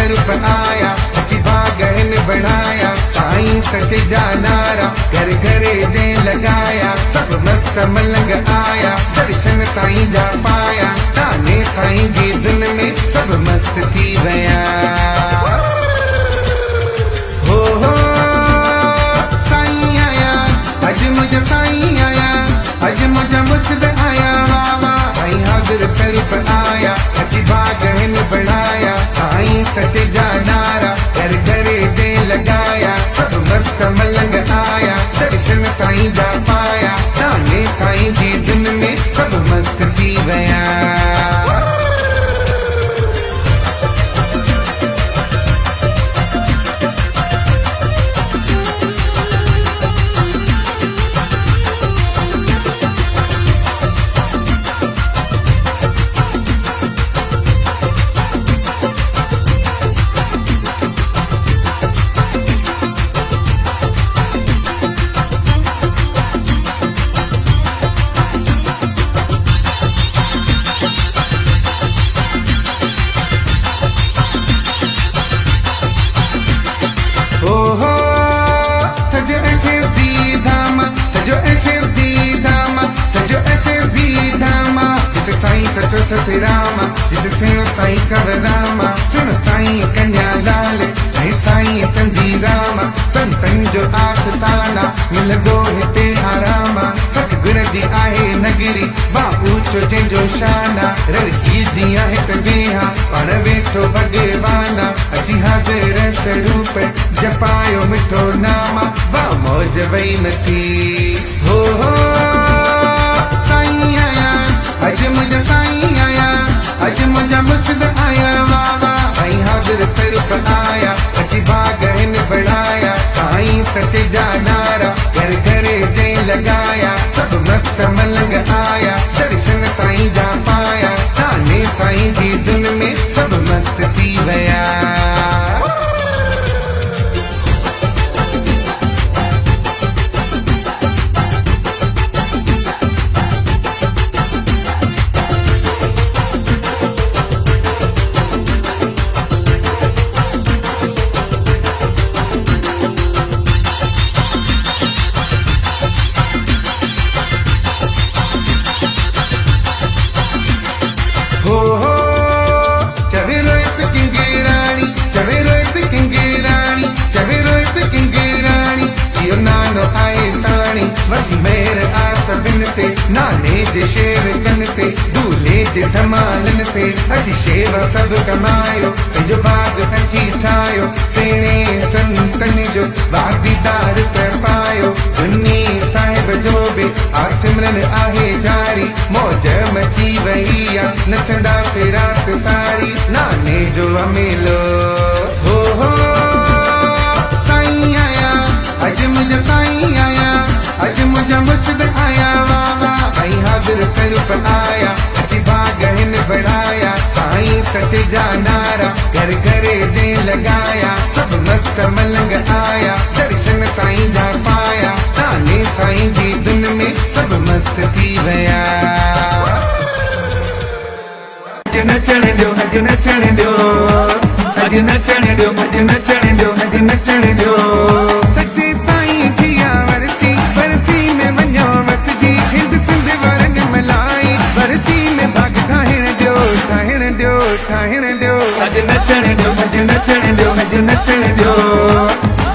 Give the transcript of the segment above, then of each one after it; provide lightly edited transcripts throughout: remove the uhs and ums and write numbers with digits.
स्वरूप आया, अची भागन बढ़ाया, साईं सच जा नारा घर घरे जे लगाया, सब मस्त मलंग आया, दर्शन साईं जा पाया, ताने साईं जी धुन में सब मस्त थी वया। हो साईं आया, अज मुझे साईं आया, अज मुझे मुर्शिद आया, वाह साईं हाजिर स्वरूप आया, अची भागन बढ़ाया, साईं सच जा नारा घर घरे जे लगाया, सब मस्त मलंग आया, दर्शन साईं जा पाया, ताने साईं जी धुन में सब मस्त थी वया। ओहो सजो ऐसे दी धामा, सजो ऐसे दी धामा, सजो ऐसे दी धामा, जित साईं सचो सतरामा, जित सेव साईं कव रामा, सुन साईं कन्या लाल ऐं साईं चंदी रामा, संतन जो आस्थाना मिलंदो हिते आरामा, सतगुर जी आहे नगरी वा ऊंचो जंहिंजो शाना, रड़की जी आहे त बेहा पाण वेठो भगवाना, अची हाज़िर स्वरूप जपायो मिठो नामा, वा मौज वई मथी। हो साईं आया, अज मुझा साईं आया, अज मुझा मुर्शिद आया, वाह साईं हाज़िर स्वरूप आया, अची भागन बढ़ाया, साईं सच जा नारा घर घरे जे लगाया, सब मस्त मलंग आया, दर्शन साईं जा पाया, ताने साईं जी धुन में सब मस्त थी वया। हो चवेरोत किंगेरानी, चवेरोत किंगेरानी, चवेरोत किंगेरानी, जियो नानो आए साणी, वसी मेर आस बिन ते, नाने जे शेर कन ते, दूल्हे जे धमालन ते, अजी शेवा सब कमायो, पंहिंजो बाग अची ठायो, सेणे संतन जो बाग दीदार कर पायो, दुनी साहिब जो बि आसिमरन आहे जारी, मौज मची वई आ, नचंदा से रात सारी, नाने जो अमेलो। हो साईं आया, अज मुझा साईं आया, अज मुझा मुर्शिद आया, वाह साईं हाज़िर स्वरूप आया, अची भागन बढ़ाया, साईं सच जा नारा घर घरे जे लगाया, सब मस्त मलंग आया, दर्शन साईं जा पाया, ताने साईं जी धुन में सब मस्त थी वया। अज नचण ॾियो, अज नचण ॾियो, अज नचण ॾियो, अज नचण ॾियो, अज नचण ॾियो, सचे साईं जी वरसी, वरसी में वञो वसजी, हिंद सिंध वारनि मलाई, वरसी में भाग ठाहिण ॾियो, ठाहिण ॾियो, ठाहिण ॾियो, अज नचण ॾियो, अज नचण ॾियो, अज नचण ॾियो,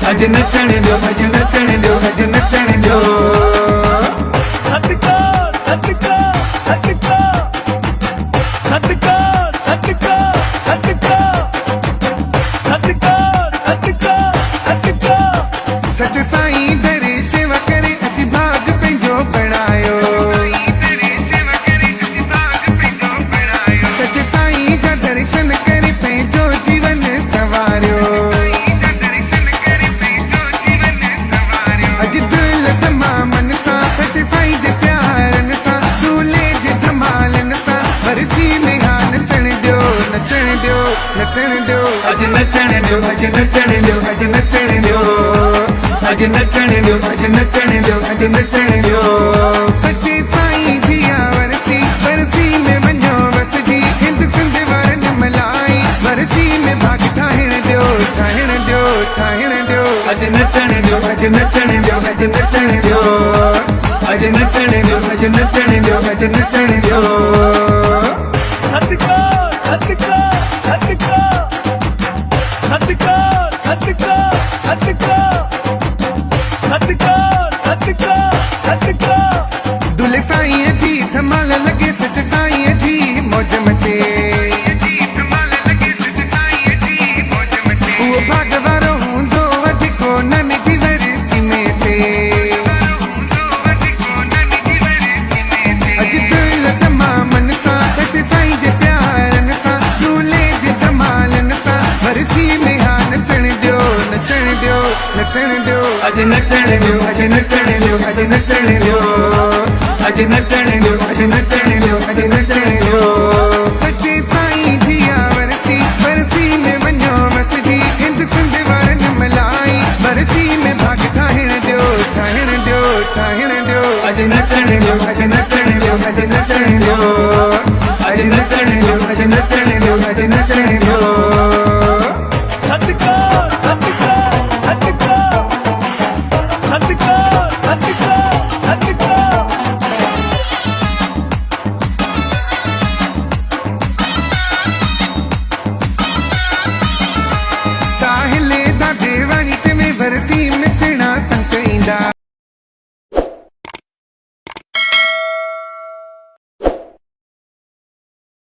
अज नचण ॾियो, अज नचण ॾियो, अज नचण ॾियो। सच साईं दर शेवा करे अची भाग पंहिंजो बणायो, सच साईं जा दर्शन करे पंहिंजो जीवन सवारियो, अॼु दिल तमामन सां सच साईं जे प्यारन सां, दूल्हे जे धमालन सां, वरसी में हा नचण ॾियो, नचण ॾियो, नचण ॾियो, अॼु नचण ॾियो, अॼु नचण ॾियो, अॼु नचण ॾियो, अॼु नचण ॾियो, अॼु नचण ॾियो, अॼु नचण ॾियो, सचे साईं जी वरसी, वरसी में वञो वसजी, हिंद सिंध वारनि मलाई, वरसी में भाग ठाहिण अज नचण दियो अज नचण दियो सदका सदका सदका सदका सदका सदका सदका सदका सदका दुल्हे साईं जी धमाल लगे सच साईं जी मौज मचे वो भागवारो हूंदो अॼु को नन जी वरसी में थे अॼु दिल तमामन सां सच साईं जे प्यारन सां दूल्हे जे धमालन सां वरसी में हा नचण दियो नचण दियो नचण दियो अॼु नचण दियो अॼु नचण दियो अॼु नचण दियो अॼु नचण दियो अॼु नचण